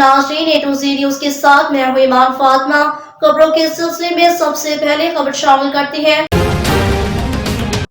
नाज़रीन, A to Z news के साथ मैं हूं ईमान फातिमा। खबरों के सिलसिले में सबसे पहले खबर शामिल करते हैं।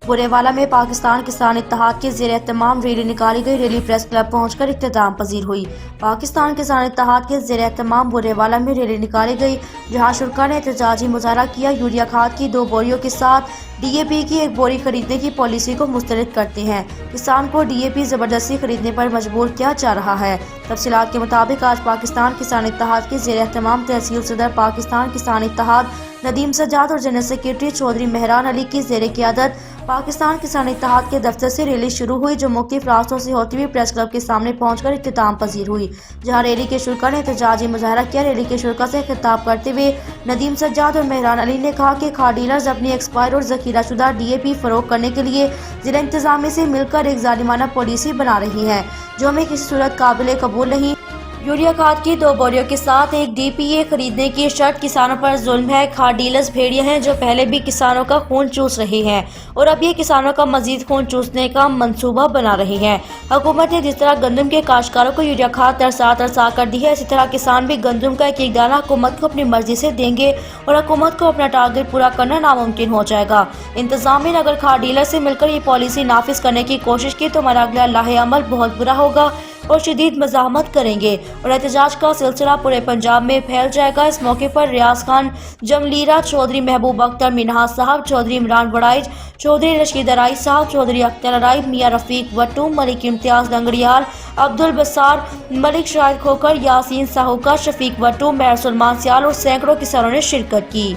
बुरेवाला में पाकिस्तान किसान इत्तेहाद के ज़ेर एहतमाम रैली निकाली गई। रैली प्रेस क्लब पहुंचकर इख्तिताम पजीर हुई। पाकिस्तान किसान इत्तेहाद के ज़ेर एहतमाम बुरेवाला में रैली निकाली गई, जहां शुरका ने एहतजाजी मुजाहरा किया। यूरिया खाद की 2 बोरियों के साथ DAP की 1 बोरी खरीदने की पॉलिसी को मुस्तरद करते हैं। किसान को DAP जबरदस्ती खरीदने पर मजबूर किया जा रहा है। तफसीलात के मुताबिक आज पाकिस्तान किसान इत्तेहाद के ज़ेर एहतमाम तहसील सदर पाकिस्तान किसान इत्तेहाद नदीम सज्जाद और जनरल सेक्रेटरी चौधरी मेहरान अली की ज़ेर क़यादत पाकिस्तान किसान इत्तेहाद के दफ्तर से रैली शुरू हुई, जो मुख्तलिफ रास्तों से होती हुई प्रेस क्लब के सामने पहुंचकर इख्तिताम पजीर हुई, जहां रैली के शुरका ने एहतजाजी मुजाहरा किया। रैली के शुरका से खिताब करते हुए नदीम सज्जाद और मेहरान अली ने कहा कि खाद डीलर्स अपनी एक्सपायर और जखीरा शुदा DAP फरोख्त करने के लिए जिला इंतजामिया से मिलकर एक जालिमाना पॉलिसी बना रही है, जो हमें किसी सूरत काबिल कबूल नहीं। यूरिया खाद की 2 बोरियों के साथ 1 DPA खरीदने की शर्त किसानों पर जुल्म है। खाद डीलर्स भेड़िया हैं जो पहले भी किसानों का खून चूस रहे हैं और अब ये किसानों का मजीद खून चूसने का मंसूबा बना रही है। हुकूमत ने जिस तरह गंदम के काश्तकारों को यूरिया खाद तरसा कर दी है, इसी तरह किसान भी गंदम का एक दाना हुकूमत को अपनी मर्जी से देंगे और हुकूमत को अपना टारगेट पूरा करना नामुमकिन हो जाएगा। इंतजामिया ने अगर खाद डीलर से मिलकर ये पॉलिसी नाफिज करने की कोशिश की तो हमारा अगला लाहे अमल बहुत बुरा होगा और शदीद मज़ाहमत करेंगे और एहतजाज का सिलसिला पूरे पंजाब में फैल जाएगा। इस मौके पर रियाज खान जमलीरा, चौधरी महबूब अख्तर मिनहाज साहब, चौधरी इमरान वड़ाइज, चौधरी रशीद अराई साहब, चौधरी अख्तर अराई, मियाँ रफीक वट्टू, मलिक इम्तियाज लंगड़ियाल, अब्दुल बसार, मलिक शाहिद खोकर, यासीन साहूका, शफीक वट्टू, मेहर सुलमान सियाल और सैकड़ों किसानों ने शिरकत की।